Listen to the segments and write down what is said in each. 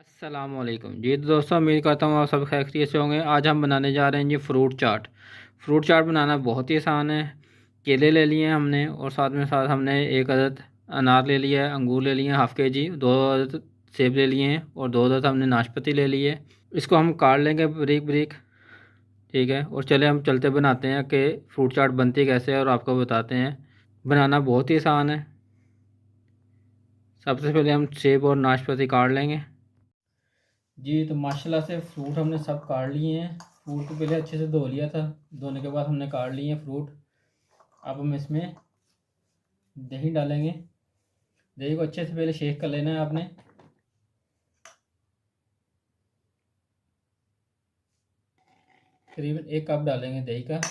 अस्सलामुअलैकुम जी। तो दोस्तों, उम्मीद करता हूँ आप सब खैरियत से होंगे। आज हम बनाने जा रहे हैं जी फ्रूट चाट। फ्रूट चाट बनाना बहुत ही आसान है। केले ले लिए हैं हमने, और साथ हमने एक अदद अनार ले लिया है, अंगूर ले लिए हैं हाफ़ kg, 2 अदद सेब ले लिए हैं, और 2 अदद हमने नाशपाती ले ली है। इसको हम काट लेंगे बारीक बारीक, ठीक है। और चले हम चलते बनाते हैं कि फ्रूट चाट बनती कैसे है, और आपको बताते हैं। बनाना बहुत ही आसान है। सबसे पहले हम सेब और नाशपाती काट लेंगे जी। तो माशाल्लाह से फ्रूट हमने सब काट लिए हैं। फ्रूट को पहले अच्छे से धो लिया था, धोने के बाद हमने काट लिए हैं फ्रूट। अब हम इसमें दही डालेंगे। दही को अच्छे से पहले शेक कर लेना है आपने। करीबन 1 कप डालेंगे दही का।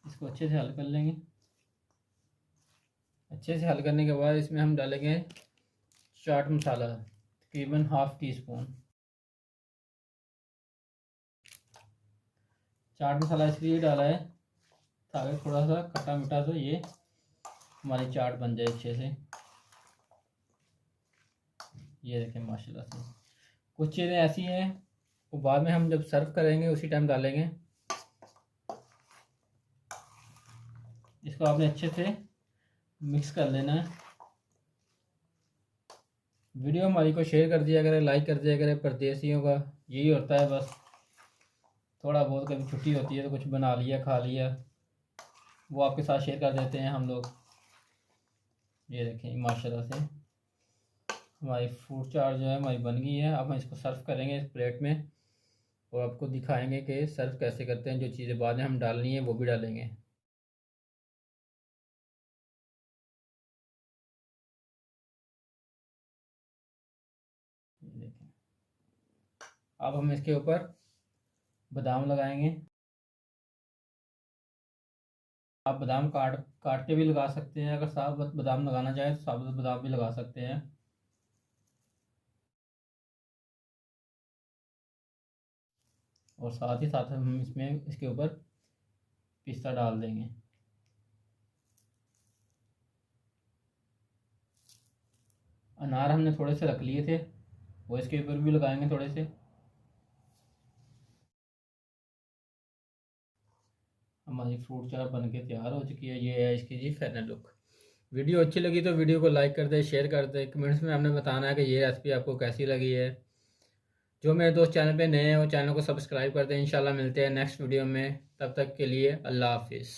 इसको अच्छे से हल कर लेंगे। अच्छे से हल करने के बाद इसमें हम डालेंगे चाट मसाला, तकरीबन ½ टी-स्पून। चाट मसाला इसलिए डाला है ताकि थोड़ा सा खट्टा मीठा तो ये हमारी चाट बन जाए अच्छे से। ये देखें माशाल्लाह से। कुछ चीज़ें ऐसी हैं वो बाद में हम जब सर्व करेंगे उसी टाइम डालेंगे। इसको आपने अच्छे से मिक्स कर लेना है। वीडियो हमारी को शेयर कर दिया करें, लाइक कर दिया करें। परदेसियों का यही होता है बस, थोड़ा बहुत कभी छुट्टी होती है तो कुछ बना लिया खा लिया, वो आपके साथ शेयर कर देते हैं हम लोग। ये देखें माशाल्लाह से हमारी फ्रूट चाट जो है हमारी बन गई है। अब हम इसको सर्व करेंगे इस प्लेट में, और आपको दिखाएंगे कि सर्व कैसे करते हैं। जो चीज़ें बाद में हम डालनी है वो भी डालेंगे। देखें, अब हम इसके ऊपर बादाम लगाएंगे। आप बादाम काट काट के भी लगा सकते हैं। अगर साबुत बादाम लगाना चाहें तो साबुत बादाम भी लगा सकते हैं। और साथ ही साथ हम इसमें इसके ऊपर पिस्ता डाल देंगे। अनार हमने थोड़े से रख लिए थे, वो इसके ऊपर भी लगाएंगे थोड़े से। हमारी फ्रूट चाट बन के तैयार हो चुकी है। ये है इसकी जी फाइनल लुक। वीडियो अच्छी लगी तो वीडियो को लाइक कर दे, शेयर कर दे। कमेंट्स में हमने बताना है कि ये रेसिपी आपको कैसी लगी है। जो मेरे दोस्त चैनल पे नए हैं वो चैनल को सब्सक्राइब कर दें। इंशाल्लाह मिलते हैं नेक्स्ट वीडियो में। तब तक के लिए अल्लाह हाफिज़।